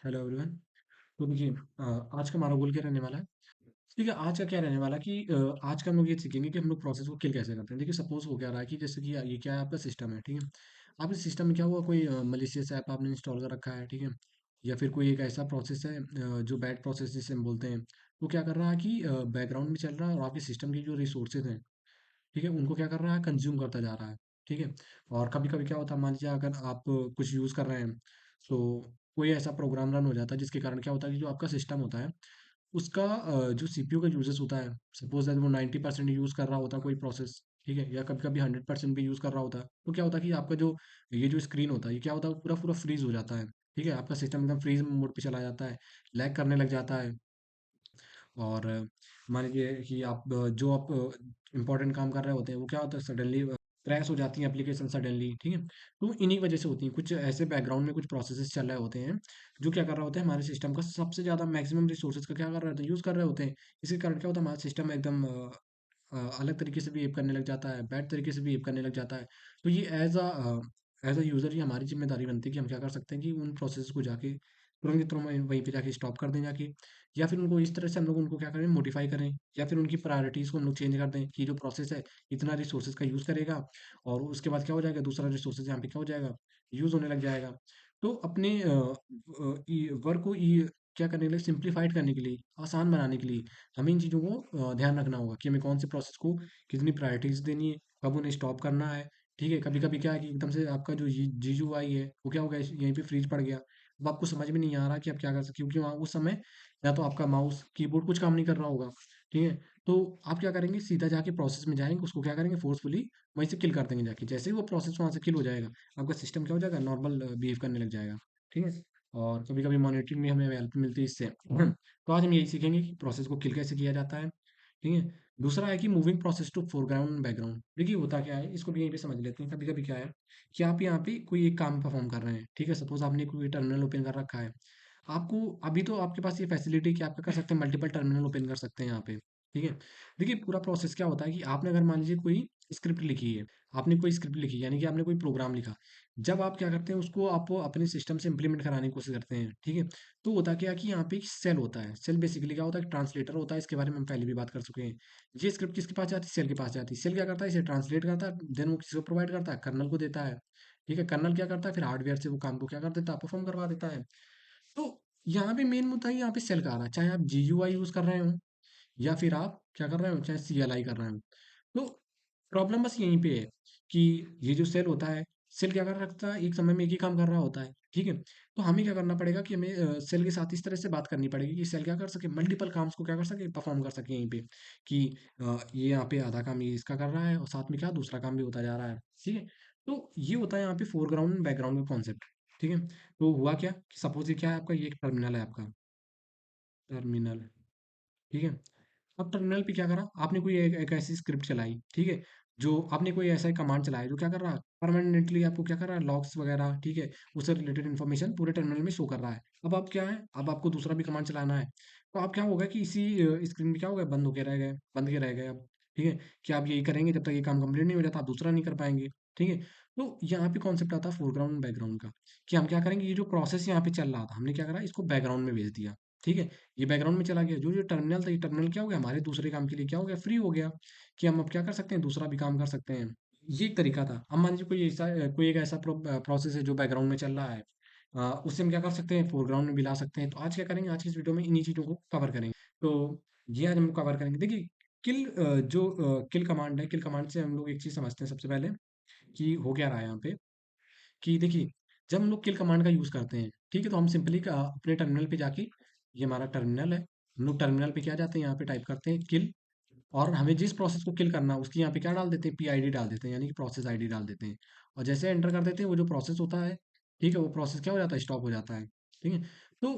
Hello everyone. तो देखिए, आज का हमारा गोल क्या रहने वाला है। ठीक है, आज का क्या रहने वाला है कि आज का हम लोग ये सीखेंगे कि हम लोग प्रोसेस को किल कैसे करते हैं। देखिए, सपोज हो क्या रहा है कि जैसे कि ये क्या है, आपका सिस्टम है। ठीक है, आपके सिस्टम में क्या हुआ, कोई मलिशियस ऐप आपने इंस्टॉल कर रखा है। ठीक है, या फिर कोई एक ऐसा प्रोसेस है जो बैड प्रोसेस जिसे हम बोलते हैं। वो क्या कर रहा है कि बैकग्राउंड में चल रहा है और आपके सिस्टम की जो रिसोर्सेज हैं, ठीक है, उनको क्या कर रहा है, कंज्यूम करता जा रहा है। ठीक है, और कभी कभी क्या होता है, मान लीजिए अगर आप कुछ यूज़ कर रहे हैं, तो कोई ऐसा प्रोग्राम रन हो जाता है जिसके कारण क्या होता है कि जो आपका सिस्टम होता है उसका जो सीपीयू का यूजेस होता है, सपोज दैट वो 90% यूज़ कर रहा होता है कोई प्रोसेस। ठीक है, या कभी कभी 100% भी यूज़ कर रहा होता है, तो क्या होता है कि आपका जो ये जो स्क्रीन होता है, ये क्या होता है, पूरा पूरा फ्रीज हो जाता है। ठीक है, आपका सिस्टम एकदम फ्रीज मोड पे चला जाता है, लैग करने लग जाता है। और मान लीजिए कि आप जो आप इम्पोर्टेंट काम कर रहे होते हैं, वो क्या होता है, सडनली क्रैश हो जाती हैं एप्लीकेशन सडनली। ठीक है, तो इन्हीं वजह से होती हैं, कुछ ऐसे बैकग्राउंड में कुछ प्रोसेसेस चल रहे होते हैं जो क्या कर रहे होते हैं, हमारे सिस्टम का सबसे ज़्यादा मैक्सिमम रिसोर्सेज का क्या कर रहे होते हैं, यूज़ कर रहे होते हैं। इसके कारण क्या होता है, हमारा सिस्टम एकदम अलग तरीके से बिहेव करने लग जाता है, बैड तरीके से बिहेव करने लग जाता है। तो ये एज अ यूज़र ही हमारी जिम्मेदारी बनती है कि हम क्या कर सकते हैं कि उन प्रोसेस को जाके तुरंत के तुरंत वहीं पे जाके स्टॉप कर दें जाके, या फिर उनको इस तरह से हम लोग उनको क्या करें, मॉडिफाई करें, या फिर उनकी प्रायोरिटीज़ को हम लोग चेंज कर दें कि जो प्रोसेस है इतना रिसोर्सेज का यूज़ करेगा, और उसके बाद क्या हो जाएगा, दूसरा रिसोर्सेज यहाँ पे क्या हो जाएगा, यूज़ होने लग जाएगा। तो अपने वर्क को क्या करने के लिए, सिंप्लीफाइड करने के लिए, आसान बनाने के लिए, हमें इन चीज़ों को ध्यान रखना होगा कि हमें कौन से प्रोसेस को कितनी प्रायोरिटीज़ देनी है, कब उन्हें स्टॉप करना है। ठीक है, कभी कभी क्या है कि एकदम से आपका जो जी यू आई है वो क्या हो गया, यहीं पे फ्रीज पड़ गया। अब आपको समझ में नहीं आ रहा कि आप क्या कर सकते, क्योंकि वहाँ उस समय या तो आपका माउस कीबोर्ड कुछ काम नहीं कर रहा होगा। ठीक है, तो आप क्या करेंगे, सीधा जाके प्रोसेस में जाएंगे, उसको क्या करेंगे, फोर्सफुली वहीं से किल कर देंगे जाके। जैसे ही वो प्रोसेस वहाँ से किल हो जाएगा, आपका सिस्टम क्या हो जाएगा, नॉर्मल बिहेव करने लग जाएगा। ठीक है, और कभी कभी मॉनिटरिंग में हमें हेल्प मिलती है इससे। तो आज हम यही सीखेंगे कि प्रोसेस को किल कैसे किया जाता है। ठीक है, दूसरा है कि moving process to foreground background. देखिए, होता क्या है, इसको भी यहीं पे समझ लेते हैं। कभी कभी क्या है कि आप यहाँ पे कोई एक काम परफॉर्म कर रहे हैं। ठीक है, सपोज आपने कोई टर्मिनल ओपन कर रखा है। आपको अभी तो आपके पास ये फैसिलिटी कि आप क्या कर सकते हैं, मल्टीपल टर्मिनल ओपन कर सकते हैं यहाँ पे। ठीक है, देखिए पूरा प्रोसेस क्या होता है कि आपने अगर मान लीजिए कोई स्क्रिप्ट लिखी है, आपने कोई स्क्रिप्ट लिखी यानी कि आपने कोई प्रोग्राम लिखा। जब आप क्या करते हैं, उसको आप अपने सिस्टम से इंप्लीमेंट कराने की कोशिश करते हैं। ठीक है, तो होता क्या है कि यहाँ पे एक सेल होता है। सेल बेसिकली क्या होता है, ट्रांसलेटर होता है। इसके बारे में हम पहले भी बात कर चुके हैं। ये स्क्रिप्ट किसके पास जाती है, सेल के पास जाती है। सेल क्या करता है, इसे ट्रांसलेट करता है, देन वो किसको प्रोवाइड करता है, कर्नल को देता है। ठीक है, कर्नल क्या करता है, फिर हार्डवेयर से वो काम को क्या कर देता है, परफॉर्म करवा देता है। तो यहाँ पे मेन मुद्दा यहाँ पे सेल का आ रहा है, चाहे आप GUI यूज कर रहे हो या फिर आप क्या कर रहे हो, चाहे CLI कर रहे हो। तो प्रॉब्लम बस यहीं पे है कि ये जो सेल होता है, सेल क्या कर रखता है, एक समय में एक ही काम कर रहा होता है। ठीक है, तो हमें क्या करना पड़ेगा कि हमें सेल के साथ इस तरह से बात करनी पड़ेगी कि सेल क्या कर सके, मल्टीपल काम्स को क्या कर सके, परफॉर्म कर सके यहीं पे। कि ये यहाँ पे आधा काम ये इसका कर रहा है और साथ में क्या दूसरा काम भी होता जा रहा है। ठीक है, तो ये होता है यहाँ पे फोरग्राउंड बैकग्राउंड का कॉन्सेप्ट। ठीक है, तो हुआ क्या कि सपोज ये क्या है आपका, ये एक टर्मिनल है आपका, टर्मिनल। ठीक है, अब टर्मिनल पे क्या करा आपने, कोई एक ऐसी स्क्रिप्ट चलाई। ठीक है, जो आपने कोई ऐसा कमांड चलाया जो क्या कर रहा है, परमानेंटली आपको क्या कर रहा है, लॉग्स वगैरह, ठीक है, उससे रिलेटेड इन्फॉर्मेशन पूरे टर्मिनल में शो कर रहा है। अब आप क्या है, अब आपको दूसरा भी कमांड चलाना है। तो आप क्या होगा कि इसी स्क्रीन में क्या होगा, बंद होके रह गए, बंद के रह गए अब। ठीक है, कि आप यही करेंगे जब तक ये काम कंप्लीट नहीं हो जाता, आप दूसरा नहीं कर पाएंगे। ठीक है, तो यहाँ पे कॉन्सेप्ट आता है फोरग्राउंड बैकग्राउंड का, कि हम क्या करेंगे, ये जो प्रोसेस यहाँ पे चल रहा था, हमने क्या करा, इसको बैकग्राउंड में भेज दिया। ठीक है, ये बैकग्राउंड में चला गया। जो जो टर्मिनल था, ये टर्मिनल क्या हो गया, हमारे दूसरे काम के लिए क्या हो गया, फ्री हो गया, कि हम अब क्या कर सकते हैं, दूसरा भी काम कर सकते हैं। ये एक तरीका था। अब मान लीजिए कोई एक ऐसा प्रोसेस है जो बैकग्राउंड में चल रहा है, उससे हम क्या कर सकते हैं, फोरग्राउंड में भी ला सकते हैं। तो आज क्या करेंगे, आज की इस वीडियो में इन्हीं चीज़ों को कवर करेंगे। तो ये आज हम कवर करेंगे। देखिए, किल कमांड है, किल कमांड से हम लोग एक चीज़ समझते हैं सबसे पहले कि हो क्या रहा है यहाँ पे। कि देखिए, जब हम लोग किल कमांड का यूज़ करते हैं, ठीक है, तो हम सिंपली अपने टर्मिनल पे जाके, ये हमारा टर्मिनल है, हम लोग टर्मिनल पे क्या जाते हैं, यहाँ पे टाइप करते हैं किल, और हमें जिस प्रोसेस को किल करना है उसकी यहाँ पे क्या डाल देते हैं, PID डाल देते हैं, यानी कि प्रोसेस ID डाल देते हैं। और जैसे एंटर कर देते हैं, वो जो प्रोसेस होता है, ठीक है, वो प्रोसेस क्या हो जाता है, स्टॉप हो जाता है। ठीक है, तो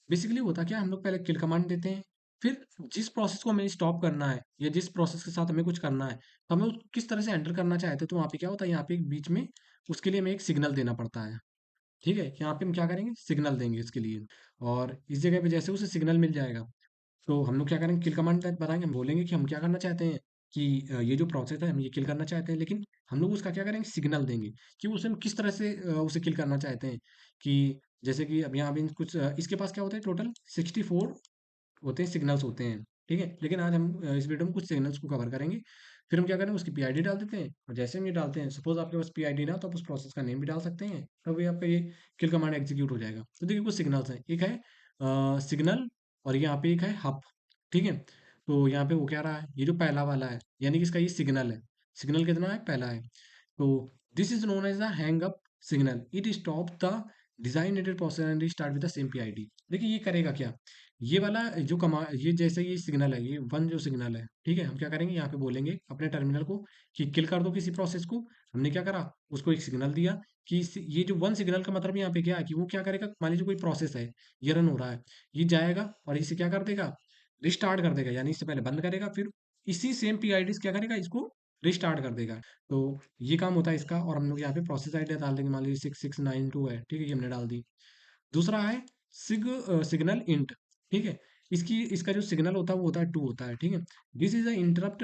बेसिकली होता क्या है, हम लोग पहले किल कमांड देते हैं, फिर जिस प्रोसेस को हमें स्टॉप करना है या जिस प्रोसेस के साथ हमें कुछ करना है, तो हमें किस तरह से एंटर करना चाहते हैं, तो वहाँ पे क्या होता है, यहाँ पे एक बीच में उसके लिए हमें एक सिग्नल देना पड़ता है। ठीक है, यहाँ पे हम क्या करेंगे, सिग्नल देंगे इसके लिए। और इस जगह पे जैसे उसे सिग्नल मिल जाएगा, तो हम लोग क्या करेंगे, किल कमांड बताएंगे, हम बोलेंगे कि हम क्या करना चाहते हैं, कि ये जो प्रोसेस है हम ये किल करना चाहते हैं, लेकिन हम लोग उसका क्या करेंगे, सिग्नल देंगे कि उसे हम किस तरह से उसे किल करना चाहते हैं। कि जैसे कि अब यहाँ पे कुछ इसके पास क्या होता है, टोटल 64 होते हैं, सिग्नल्स होते हैं, ठीक है। लेकिन आज हम इस वीडियो में कुछ सिग्नल्स को कवर करेंगे। फिर हम क्या करें, उसकी पीआईडी डाल देते हैं, और जैसे हम ये डालते हैं, सपोज आपके पास पीआईडी ना हो, तो आप उस प्रोसेस का नेम भी डाल सकते हैं, तब ये आपका ये किल कमांड एग्जीक्यूट हो जाएगा। तो देखिए कुछ सिग्नल्स हैं, एक है सिग्नल, और यहाँ पे एक है हब, ठीक है। तो यहाँ पे वो क्या रहा है, ये जो पहला वाला है, यानी कि इसका ये सिग्नल है। सिग्नल कितना है, पहला है। तो this is known as the hang up signal, it stop the designated process and start with the same PID. देखिए ये करेगा क्या, ये वाला जो कमा ये जैसे ये सिग्नल है, ये वन जो सिग्नल है, ठीक है, हम क्या करेंगे, यहाँ पे बोलेंगे अपने टर्मिनल को कि किल कर दो किसी प्रोसेस को। हमने क्या करा, उसको एक सिग्नल दिया कि ये जो वन सिग्नल का मतलब यहाँ पे क्या है कि वो क्या करेगा, मान लीजिए कोई प्रोसेस है, ये रन हो रहा है, ये जाएगा और इसे क्या कर देगा, रिस्टार्ट कर देगा, यानी इससे पहले बंद करेगा, फिर इसी सेम पीआईडी से क्या करेगा, इसको रिस्टार्ट कर देगा। तो ये काम होता है इसका। और हम लोग यहाँ पे प्रोसेस आईडी डाल देंगे, मान लीजिए 6692 है, ठीक है, ये हमने डाल दी। दूसरा है सिग्नल इंट, ठीक है। इसकी इसका जो सिग्नल होता है वो होता है 2 होता है, ठीक है। This is a interrupt,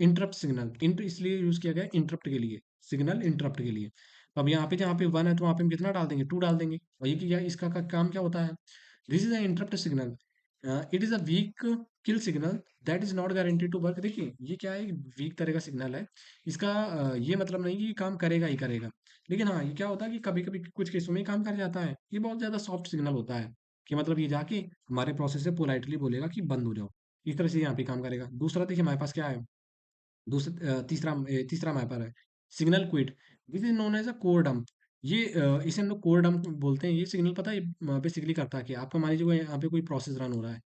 interrupt signal, int इसलिए यूज किया गया इंटरप्ट के लिए, सिग्नल इंटरप्ट के लिए। तो अब यहाँ पे जहाँ पे 1 है, तो वहाँ पे हम कितना डाल देंगे, 2 डाल देंगे। और ये क्या, इसका काम क्या होता है, this is a interrupt signal, it is a weak kill signal that is not guaranteed to work. देखिए ये क्या है, वीक तरह का सिग्नल है। इसका ये मतलब नहीं कि ये काम करेगा ही करेगा, लेकिन हाँ ये क्या होता है कि कभी कभी कुछ केसों में ही काम कर जाता है। ये बहुत ज़्यादा सॉफ्ट सिग्नल होता है, कि मतलब ये जाके हमारे प्रोसेस से पोलाइटली बोलेगा कि बंद हो जाओ। इस तरह से यहाँ पे काम करेगा। दूसरा देखिए हमारे पास क्या है, तीसरा हमारे पास है signal quit, this is known as a core dump. ये इसे हम लोग कोर डंप बोलते हैं। ये सिग्नल पता है बेसिकली करता है कि आपका मान लीजिए यहाँ पे कोई प्रोसेस रन हो रहा है,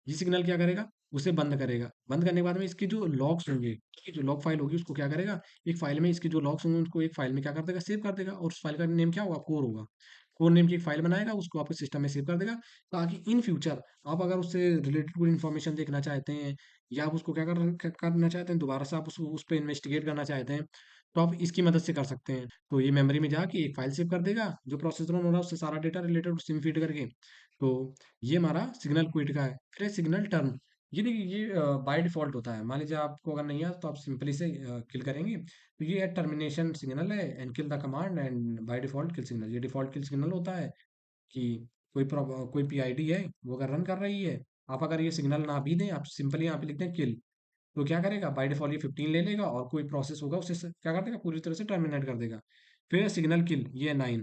ये सिग्नल क्या करेगा, उसे बंद करेगा। बंद करने के बाद में इसके जो लॉग्स होंगे, इसकी जो लॉग फाइल होगी, उसको क्या करेगा, एक फाइल में इसके जो लॉग्स होंगे उनको एक फाइल में क्या कर देगा, सेव कर देगा। और उस फाइल का नेम क्या होगा, कोर होगा। कोर नेम की एक फाइल बनाएगा, उसको आपके सिस्टम में सेव कर देगा, ताकि इन फ्यूचर आप अगर उससे रिलेटेड कोई इन्फॉर्मेशन देखना चाहते हैं, या आप उसको करना चाहते हैं, दोबारा से आप उस पर इन्वेस्टिगेट करना चाहते हैं, तो आप इसकी मदद से कर सकते हैं। तो ये मेमोरी में जाके एक फाइल सेव कर देगा, जो प्रोसेस रन हो रहा है उससे सारा डेटा रिलेटेड सिम फीड करके। तो ये हमारा सिग्नल क्विट का है। फिर है सिग्नल टर्न। ये देखिए ये बाय डिफ़ॉल्ट होता है। मान लीजिए आपको अगर नहीं आता तो आप सिंपली से किल करेंगे। तो ये टर्मिनेशन सिग्नल है, and kill the command, and by default kill signal. ये डिफ़ॉल्ट किल सिग्नल होता है कि कोई पीआईडी है, वो अगर रन कर रही है, आप अगर ये सिग्नल ना भी दें, आप सिंपली यहाँ पे लिखते हैं किल, तो क्या करेगा, बाय डिफ़ॉल्ट ये 15 ले लेगा, और कोई प्रोसेस होगा उसे क्या कर देगा, पूरी तरह से टर्मिनेट कर देगा। फिर सिग्नल किल, ये 9।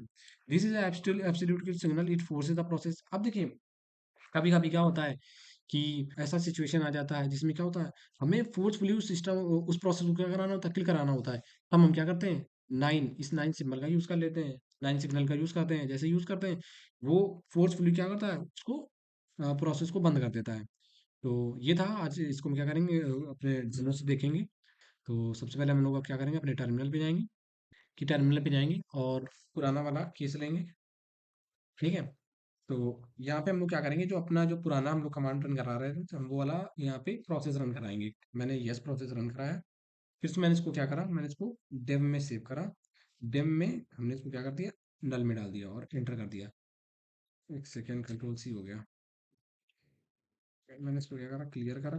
This is absolute kill signal, it forces the process. अब देखिए कभी कभी क्या होता है कि ऐसा सिचुएशन आ जाता है जिसमें क्या होता है, हमें फोर्सफुली उस सिस्टम उस प्रोसेस को क्या कराना होता है, किल कराना होता है। तब हम क्या करते हैं, 9, इस 9 सिंबल का यूज कर लेते हैं, 9 सिग्नल का यूज करते हैं। जैसे यूज करते हैं, वो फोर्सफुली क्या करता है, उसको प्रोसेस को बंद कर देता है। तो ये था आज, इसको हम क्या करेंगे, अपने डिस्प्ले से देखेंगे। तो सबसे पहले हम लोग क्या करेंगे, अपने टर्मिनल पे जाएंगे, कि टर्मिनल पे जाएंगे और पुराना वाला केस लेंगे, ठीक है। तो यहाँ पे हम लोग क्या करेंगे, जो अपना जो पुराना हम लोग कमांड रन करा रहे थे, तो हम वो वाला यहाँ पे प्रोसेस रन कराएंगे। मैंने यस प्रोसेस रन कराया। फिर से मैंने इसको क्या करा, मैंने इसको डेव में सेव करा। डेव में हमने इसको क्या कर दिया, नल में डाल दिया और एंटर कर दिया। एक सेकेंड, कंट्रोल सी हो गया। मैंने इसको क्या करा, क्लियर करा,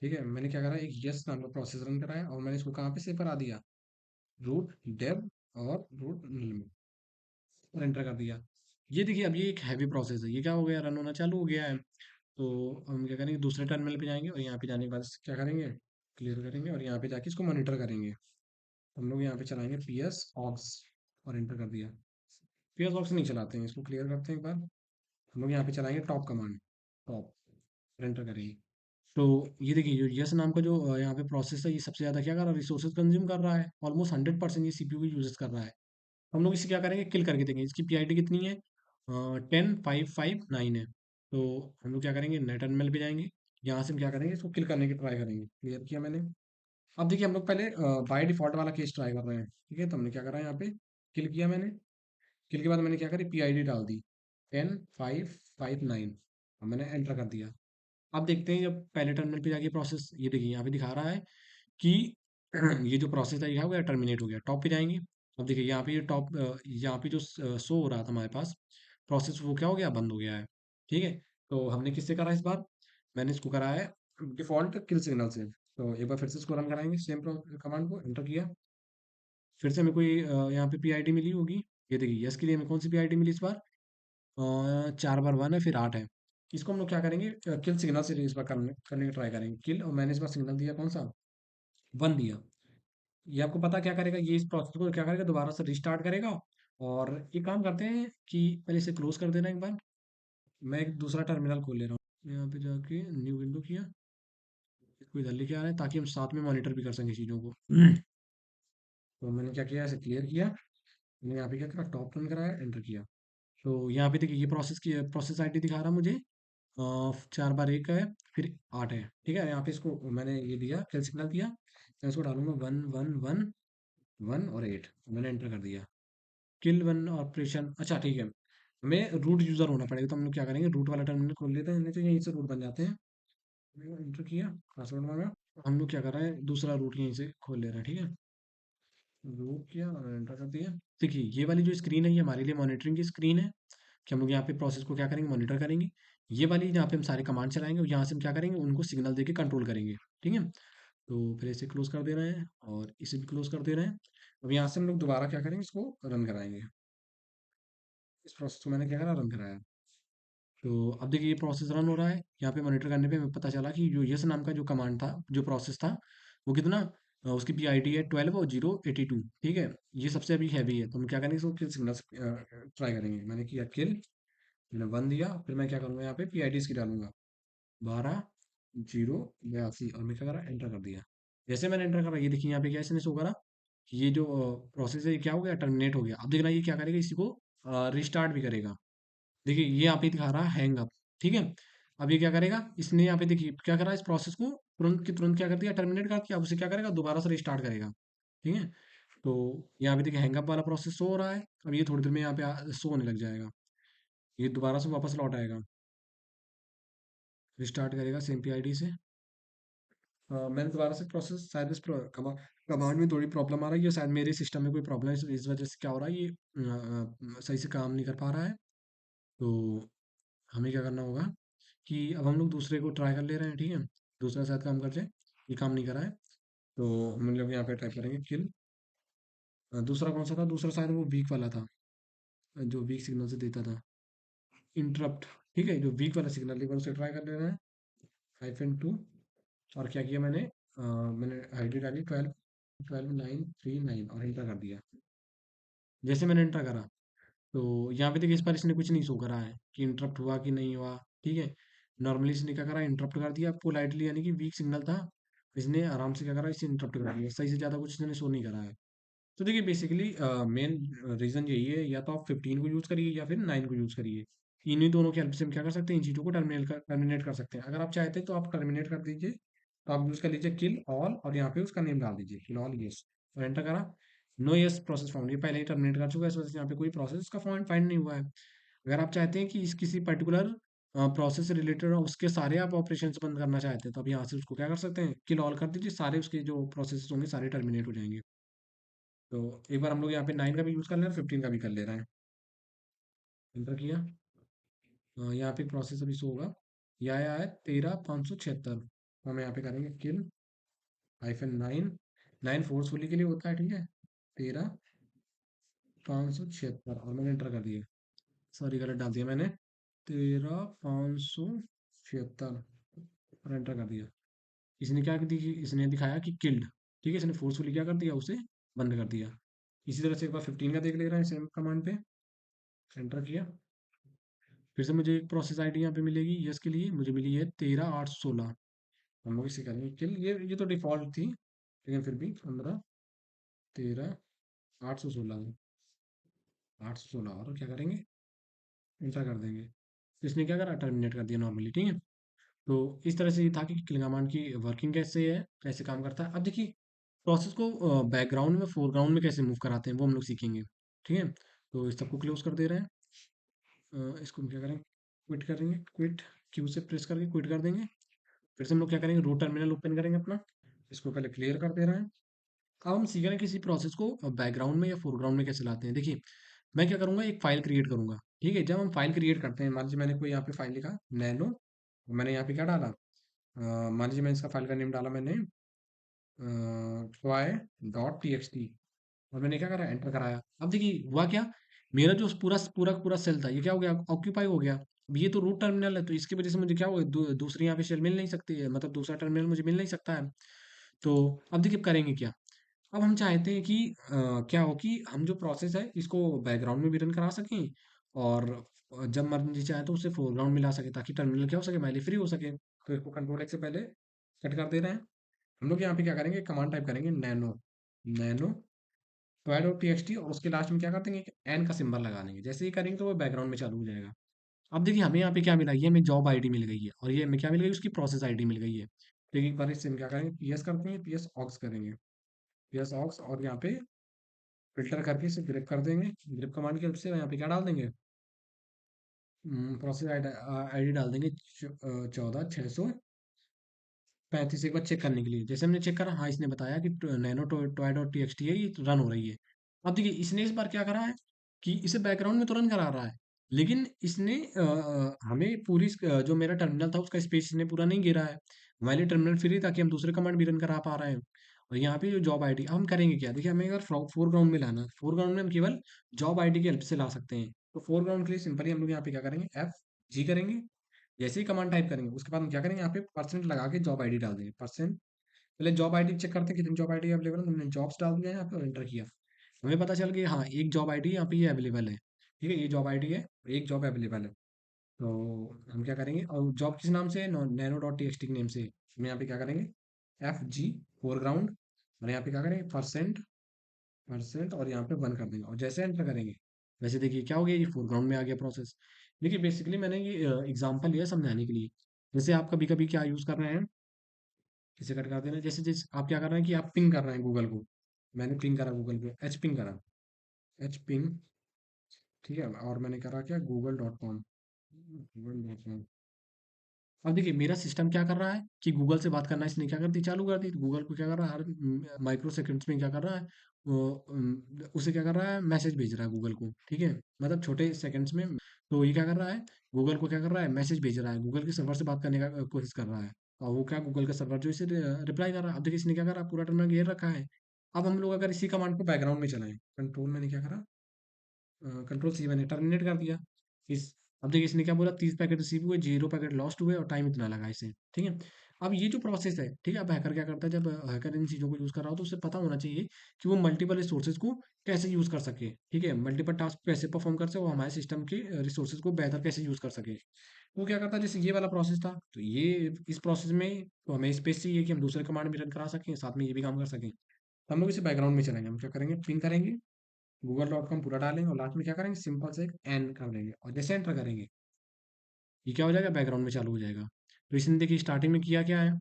ठीक है। मैंने क्या करा, एक यस नाम का प्रोसेस रन कराया, और मैंने इसको कहाँ पे सेव करा दिया, रूट डेव और रूट नल में, और एंटर कर दिया। ये देखिए अब ये एक हैवी प्रोसेस है, ये क्या हो गया, रन होना चालू हो गया है। तो हम क्या करेंगे, दूसरे टर्मिनल पे जाएंगे, और यहाँ पे जाने के बाद क्या करेंगे, क्लियर करेंगे, और यहाँ पे जाके इसको मॉनिटर करेंगे। हम लोग यहाँ पे चलाएंगे पी एस ऑक्स, और एंटर कर दिया। पी एस ऑक्स नहीं चलाते हैं, इसको क्लियर करते हैं एक बार। हम लोग यहाँ पे चलाएंगे टॉप कमांड, टॉप, और एंटर करेंगे। तो ये देखिए जो यस नाम का जो यहाँ पे प्रोसेस है, ये सबसे ज़्यादा क्या कर रहा है, रिसोर्सेज कंज्यूम कर रहा है, ऑलमोस्ट 100% ये सीपीयू की यूजेस कर रहा है। हम लोग इसे क्या करेंगे, किल करके देंगे। इसकी पीआईडी कितनी है, 10,559 है। तो हम लोग क्या करेंगे, नए टर्मिनल पे जाएंगे, यहाँ से हम क्या करेंगे, इसको किल करने की ट्राई करेंगे। क्लियर किया मैंने। अब देखिए हम लोग पहले बाय डिफॉल्ट वाला केस ट्राई कर रहे हैं, ठीक है। तो हमने क्या करा, यहाँ पे किल किया मैंने। किल के बाद मैंने क्या करी, पीआईडी डाल दी 10,559, अब मैंने एंटर कर दिया। अब देखते हैं, जब पहले टर्मिनल पे जाके प्रोसेस, ये देखिए यहाँ पे दिखा रहा है कि ये जो प्रोसेस है ये हो गया, टर्मिनेट हो गया। टॉप पे जाएंगे, अब देखिए यहाँ पे ये टॉप, यहाँ पे जो शो हो रहा था हमारे पास प्रोसेस, वो क्या हो गया, बंद हो गया है, ठीक है। तो हमने किससे करा इस बार, मैंने इसको करा है डिफॉल्ट किल सिग्नल से। तो एक बार फिर से इसको रन कराएंगे, सेम कमांड को एंटर किया। फिर से हमें कोई यहाँ पे पीआईडी मिली होगी, ये देखिए यस के लिए हमें कौन सी पीआईडी मिली इस बार, 4 बार 1 है, फिर 8 है। इसको हम लोग क्या करेंगे, किल सिग्नल से इस बार करने करने का ट्राई करेंगे किल, और मैंने इस बार सिग्नल दिया कौन सा, 1 दिया। ये आपको पता क्या करेगा, ये इस प्रोसेस को क्या करेगा, दोबारा से रिस्टार्ट करेगा। और ये काम करते हैं कि पहले इसे क्लोज कर देना एक बार। मैं एक दूसरा टर्मिनल खोल ले रहा हूँ, यहाँ पे जाके न्यू विंडो किया, इसको इधर लेके आ रहे हैं ताकि हम साथ में मॉनिटर भी कर सकें चीज़ों को। तो मैंने क्या किया, इसे क्लियर किया। मैंने यहाँ पे क्या करा, टॉप रन कराया, एंटर किया। तो यहाँ पे देखिए ये प्रोसेस की प्रोसेस आईडी दिखा रहा मुझे, 4 बार 1 है, फिर 8 है। ठीक है, यहाँ पे इसको मैंने ये दिया, किल सिग्नल दिया, मैं इसको डालूंगा 1 1 1 1 और 8, मैंने एंटर कर दिया। किल वन ऑपरेशन, अच्छा ठीक है। हमें रूट यूज़र होना पड़ेगा, तो हम लोग क्या करेंगे, रूट वाला टर्मिनल खोल लेते हैं, नहीं तो यहीं से रूट बन जाते हैं। एंटर किया, पासवर्ड मांगा, हम लोग क्या कर रहे हैं, दूसरा रूट यहीं से खोल ले रहे हैं। ठीक है, रूट किया और एंटर कर दिया। देखिए ये वाली जो स्क्रीन है, ये हमारे लिए मॉनिटरिंग की स्क्रीन है, कि हम लोग यहाँ पे प्रोसेस को क्या करेंगे, मॉनिटर करेंगे। ये वाली यहाँ पे हम सारे कमांड चलाएंगे, और यहाँ से हम क्या करेंगे, उनको सिग्नल देके कंट्रोल करेंगे। ठीक है, तो फिर इसे क्लोज कर दे रहे हैं, और इसे भी क्लोज कर दे रहे हैं। अब यहाँ से हम लोग दोबारा क्या करेंगे, इसको रन कराएंगे। इस प्रोसेस को मैंने क्या करा, रन कराया। तो अब देखिए ये प्रोसेस रन हो रहा है, यहाँ पे मॉनिटर करने पे हमें पता चला कि जो यस नाम का जो कमांड था, जो प्रोसेस था, वो कितना, उसकी पी आई डी है 12 और 082। ठीक है, ये सबसे अभी हैवी है, तो हम क्या करेंगे, इसको किल सिग्नल ट्राई करेंगे। मैंने किया किल, मैंने 1 दिया, फिर मैं क्या करूँगा, यहाँ पे पी आई डी इसकी डालूंगा 12 0 82, और मैं क्या करा, एंटर कर दिया। जैसे मैंने एंटर करा, ये देखिए यहाँ पे क्या इसने शो करा कि ये जो प्रोसेस है, ये क्या हो गया, टर्मिनेट हो गया। अब देखना ये क्या करेगा, इसी को रिस्टार्ट भी करेगा। देखिए ये यहाँ पे दिखा रहा है हैंग अप। ठीक है, अब ये क्या करेगा, इसने यहाँ पे देखिए क्या करा, इस प्रोसेस को तुरंत की तुरंत क्या कर दिया, टर्मिनेट कर दिया। अब उसे क्या करेगा, दोबारा से रिस्टार्ट करेगा। ठीक है, तो यहाँ पे देखिए हैंग अप वाला प्रोसेस शो हो रहा है। अब ये थोड़ी देर में यहाँ पे शो होने लग जाएगा, ये दोबारा से वापस लौट आएगा, रिस्टार्ट करेगा सेम पी आई डी से। मैंने दोबारा से प्रोसेस, शायद इस कमांड में थोड़ी प्रॉब्लम आ रही है, शायद मेरे सिस्टम में कोई प्रॉब्लम है, इस वजह से क्या हो रहा है, ये सही से काम नहीं कर पा रहा है। तो हमें क्या करना होगा कि अब हम लोग दूसरे को ट्राई कर ले रहे हैं। ठीक है, दूसरा शायद काम कर जाए, ये काम नहीं कर रहा है। तो हम लोग यहाँ पे टाइप करेंगे किल। दूसरा कौन सा था, दूसरा शायद वो वीक वाला था, जो वीक सिग्नल से देता था, इंटरप्ट। ठीक है, जो वीक वाला सिग्नल, एक बार उसे ट्राई कर ले रहे हैं, -2। और क्या किया मैंने, मैंने आईडी डाली 12 939 और एंटर कर दिया। जैसे मैंने एंटर करा, तो यहाँ पे देखिए इस बार इसने कुछ नहीं शो करा है कि इंटरप्ट हुआ कि नहीं हुआ। ठीक है, नॉर्मली इसने क्या करा, इंटरप्ट कर दिया पोलाइटली, यानी कि वीक सिग्नल था, इसने आराम से क्या करा, इसे इंटरप्ट कर दिया, सही से ज़्यादा कुछ इसने शो नहीं करा है। तो देखिए बेसिकली मेन रीज़न यही है, या तो आप 15 को यूज़ करिए या फिर 9 को यूज़ करिए। इन्हीं दोनों की हेल्प से हम क्या कर सकते हैं, इन चीज़ों को टर्मिनेट कर सकते हैं। अगर आप चाहते हैं तो आप टर्मिनेट कर दीजिए, तो आप यूज़ कर लीजिए किल ऑल, और यहाँ पे उसका नेम डाल दीजिए किल ऑल यस, और एंटर करा। नो यस प्रोसेस फाउंड, ये पहले ही टर्मिनेट कर चुका है, इस वजह से यहाँ पे कोई प्रोसेस का फाइंड फाइंड नहीं हुआ है। अगर आप चाहते हैं कि इस किसी पर्टिकुलर प्रोसेस से रिलेटेड उसके सारे आप ऑपरेशंस बंद करना चाहते हैं, तो आप यहाँ से उसको क्या कर सकते हैं, किल ऑल कर दीजिए, सारे उसके जो प्रोसेस होंगे सारे टर्मिनेट हो जाएंगे। तो एक बार हम लोग यहाँ पे 9 का भी यूज़ कर ले रहे हैं, 15 का भी कर ले रहे हैं। एंटर किया, यहाँ पे प्रोसेस अभी शो होगा, यह आया है 13 576। हम यहाँ पे करेंगे किल -9, 9 फोर्सफुली के लिए होता है। ठीक है, 13 576, और मैंने एंटर कर दिया, सॉरी गलत डाल दिया मैंने, 13 576, और एंटर कर दिया। इसने क्या दी, इसने दिखाया कि किल्ड। ठीक है, इसने फोर्सफुली क्या कर दिया, उसे बंद कर दिया। इसी तरह से एक बार 15 का देख ले रहे हैं, सेम कमांड पे एंटर किया। फिर से मुझे एक प्रोसेस आईडी यहाँ पे मिलेगी, यस के लिए मुझे मिली है 13 8 16। हम लोग इसे करेंगे किल, ये तो डिफॉल्ट थी, लेकिन फिर भी 15 13 816, 816, और क्या करेंगे, एंटर कर देंगे। तो इसने क्या करा, टर्मिनेट कर दिया नॉर्मली। ठीक है, तो इस तरह से ये था कि किल कमांड की वर्किंग कैसे है, कैसे काम करता है। अब देखिए प्रोसेस को बैकग्राउंड में फोरग्राउंड में कैसे मूव कराते हैं, वो हम लोग सीखेंगे। ठीक है, तो इस सबको क्लोज कर दे रहे हैं। इसको हम क्या करेंगे, क्विट करेंगे, क्विट क्यू से प्रेस करके क्विट कर देंगे। फिर से हम लोग क्या करेंगे, रूट टर्मिनल ओपन करेंगे अपना, इसको पहले क्लियर कर दे रहे हैं। अब हम सीख रहे हैं किसी प्रोसेस को बैकग्राउंड में या फोरग्राउंड में कैसे लाते हैं। देखिए मैं क्या करूँगा, एक फाइल क्रिएट करूँगा। ठीक है, जब हम फाइल क्रिएट करते हैं, मान लीजिए मैंने कोई यहाँ पे फाइल लिखा नैनो, मैंने यहाँ पे क्या डाला, मान लीजिए मैंने इसका फाइल का नेम डाला मैंने try.txt, और मैंने क्या करा, एंटर कराया। अब देखिए हुआ क्या, मेरा जो पूरा पूरा पूरा सेल था ये क्या हो गया, ऑक्यूपाई हो गया। अब ये तो रूट टर्मिनल है, तो इसकी वजह से मुझे क्या होगा, दूसरी यहाँ पे शेल मिल नहीं सकती है, मतलब दूसरा टर्मिनल मुझे मिल नहीं सकता है। तो अब देखिए करेंगे क्या। अब हम चाहते हैं कि क्या हो कि हम जो प्रोसेस है इसको बैकग्राउंड में भी रन करा सकें, और जब मर्जी चाहे तो उसे फोरग्राउंड में ला सके, ताकि टर्मिनल क्या हो सके, माइली फ्री हो सके। तो इसको कंट्रोल एक्स से पहले कट कर दे रहे हैं। हम लोग यहाँ पे क्या करेंगे, कमांड टाइप करेंगे nano, nano toy dot T और उसके लास्ट में क्या कर देंगे, एन का सिंबल लगा देंगे। जैसे ही करेंगे तो वो बैकग्राउंड में चालू हो जाएगा। अब देखिए हमें यहाँ पे क्या मिला, ये हमें जॉब आईडी मिल गई है, और ये हमें क्या मिल गई, उसकी प्रोसेस आईडी मिल गई है। तो एक बार इससे हम क्या करेंगे, पीएस कर देंगे, पीएस ऑक्स करेंगे, पीएस ऑक्स, और यहाँ पे फिल्टर करके इसे ग्रिप कर देंगे। ग्रिप कमांड की हेल्प से यहाँ पे क्या डाल देंगे, प्रोसेस आईडी डाल देंगे 14 635, एक बार चेक करने के लिए। जैसे हमने चेक करा, हाँ इसने बताया कि nano toy dot T x T है, ये रन हो रही है। अब देखिए इसने इस बार क्या करा है कि इसे बैकग्राउंड में तो रन करा रहा है, लेकिन इसने हमें पूरी जो मेरा टर्मिनल था उसका स्पेस इसने पूरा नहीं घेरा है। हमारे लिए टर्मिनल फ्री ताकि हम दूसरे कमांड भी रन करा पा रहे हैं। और यहाँ पे जो जॉब आईडी, अब हम करेंगे क्या, देखिए हमें अगर फोरग्राउंड में लाना है, फोरग्राउंड में हम केवल जॉब आईडी की हेल्प से ला सकते हैं। तो फोरग्राउंड के लिए सिंपली हम लोग यहाँ पे क्या करेंगे, एफ जी करेंगे। जैसे ही कमांड टाइप करेंगे उसके बाद हम क्या करेंगे, यहाँ पे परसेंट लगा के जॉब आईडी डाल देंगे, परसेंट। पहले जॉब आईडी चेक करते हैं कितनी जॉब आईडी अवेलेबल है, हमने जॉब्स डाल दिया है यहाँ पे और एंटर किया। हमें पता चल गया हाँ एक जॉब आईडी यहाँ पे ये अवेलेबल है। ठीक है, ये जॉब आईडी है, एक जॉब अवेलेबल है। तो हम क्या करेंगे, और जॉब किस नाम से है, nano dot T x T के नेम से। हम यहाँ पे क्या करेंगे, एफ जी फोरग्राउंड, और यहाँ पे क्या करेंगे, परसेंट, परसेंट, और यहाँ पे वन कर देंगे, और जैसे एंटर करेंगे वैसे देखिए क्या हो गया, ये फोरग्राउंड में आ गया प्रोसेस। देखिए बेसिकली मैंने ये एग्जांपल लिया समझाने के लिए। जैसे आप कभी कभी क्या यूज़ कर रहे हैं, इसे कट कर देना। जैसे जैसे आप क्या कर रहे हैं कि आप पिंग कर रहे हैं गूगल को, मैंने पिंग करा गूगल पे, एच पिंग करा, एच पिंग, ठीक है, और मैंने करा क्या, Google dot com, Google dot com. अब देखिए मेरा सिस्टम क्या कर रहा है कि गूगल से बात करना इसने क्या कर दी, चालू कर दी। तो गूगल को क्या कर रहा है, हर माइक्रो सेकंड्स में क्या कर रहा है, वो उसे क्या कर रहा है, मैसेज भेज रहा है गूगल को, ठीक है, मतलब छोटे सेकंड्स में। तो ये क्या कर रहा है, गूगल को क्या कर रहा है, मैसेज भेज रहा है, गूगल के सर्वर से बात करने का कोशिश कर रहा है। और वो क्या, गूगल का सर्वर जो इसे रिप्लाई कर रहा है। अब देखिए इसने क्या करा, पूरा टर्मिनल घेर रखा है। अब हम लोग अगर इसी कमांड को बैकग्राउंड में चलाएं, कंट्रोल मैंने क्या करा, कंट्रोल सी मैंने टर्मिनेट कर दिया। इस अब देखिए इसने क्या बोला, 30 पैकेट रिसीव हुए, 0 पैकेट लॉस्ट हुए, और टाइम इतना लगा इसे, ठीक है। अब ये जो प्रोसेस है, ठीक है, अब हैकर क्या करता है, जब हैकर इन चीज़ों को यूज़ कर रहा हो तो उसे पता होना चाहिए कि वो मल्टीपल रिसोर्सेज को कैसे यूज़ कर सके, ठीक है, मल्टीपल टास्क कैसे परफॉर्म कर सके, और हमारे सिस्टम के रिसोर्सेज को बेहतर कैसे यूज़ कर सके। वो क्या करता है, जैसे ये वाला प्रोसेस था, तो ये इस प्रोसेस में तो हमें स्पेस चाहिए कि हम दूसरे कमांड भी रन करा सकें, साथ में ये भी काम कर सकें। तो हम लोग इसे बैकग्राउंड में चलाएंगे, हम क्या करेंगे, पिंग करेंगे, गूगल डॉट कॉम पूरा डालेंगे, और लास्ट में क्या करेंगे, सिंपल से एक एन कर देंगे, और जैसे एंटर करेंगे ये क्या हो जाएगा, बैकग्राउंड में चालू हो जाएगा। तो इसने देखिए स्टार्टिंग में किया क्या है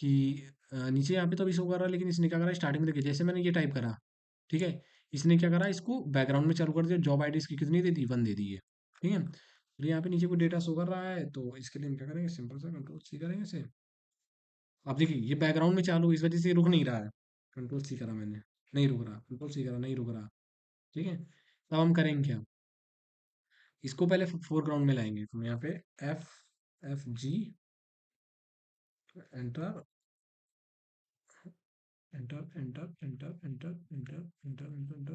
कि नीचे यहाँ पे तो अभी शो कर रहा है, लेकिन इसने क्या करा, स्टार्टिंग में देखिए जैसे मैंने ये टाइप करा, ठीक है, इसने क्या करा, इसको बैकग्राउंड में चालू कर दिया। जॉब आईडी इसकी कितनी दे दी, 1 दे दी है, ठीक है। तो यहाँ पे नीचे कोई डेटा शो कर रहा है, तो इसके लिए हम क्या करेंगे, सिंपल सा कंट्रोल सी करेंगे इसे। अब देखिए ये बैकग्राउंड में चालू, इस वजह से ये रुक नहीं रहा है। कंट्रोल सी करा मैंने, नहीं रुक रहा, कंट्रोल सी करा, नहीं रुक रहा, ठीक है। तब हम करेंगे क्या, इसको पहले फोरग्राउंड में लाएंगे। तो यहाँ पे F, F G, enter, enter, enter, enter, enter, enter, enter, enter, enter,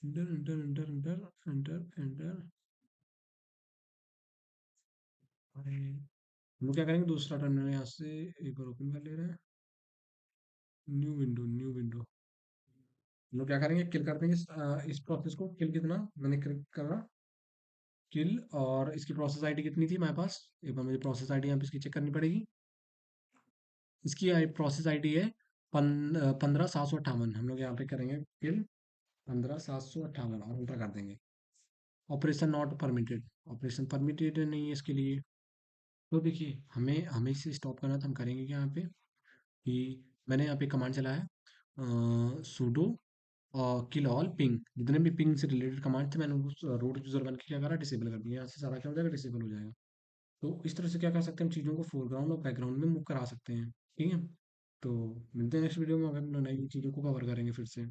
enter, enter, enter, enter, enter. अरे हम लोग क्या करेंगे, दूसरा टर्मिनल यहाँ से एक बार ओपन कर ले रहे हैं, न्यू विंडो, न्यू विंडो। हम लोग क्या करेंगे, किल कर देंगे इस प्रोसेस को। किल कितना मैंने क्लिक करा, किल, और इसकी प्रोसेस आईडी कितनी थी हमारे पास, एक बार मुझे प्रोसेस आईडी यहाँ पे इसकी चेक करनी पड़ेगी। इसकी प्रोसेस आईडी है 15,758। हम लोग यहाँ पे करेंगे किल 15,758, और उल्टा कर देंगे। Operation not permitted, operation permitted नहीं है इसके लिए। तो देखिए हमें हमें इसे स्टॉप करना था, हम करेंगे क्या यहाँ पे कि मैंने यहाँ पे कमांड चलाया है, sudo किल ऑल पिंग, जितने भी पिंग से रिलेटेड कमांड थे मैंने उनको रूट यूजर बन के क्या करा, डिसेबल कर दिया। यहाँ से सारा क्या हो जाएगा, डिसेबल हो जाएगा। तो इस तरह से क्या कर सकते हैं, हम चीज़ों को फोरग्राउंड और बैकग्राउंड में मूव करा सकते हैं, ठीक है। तो मिलते हैं नेक्स्ट वीडियो में, अगर नई चीज़ों को कवर करेंगे फिर से।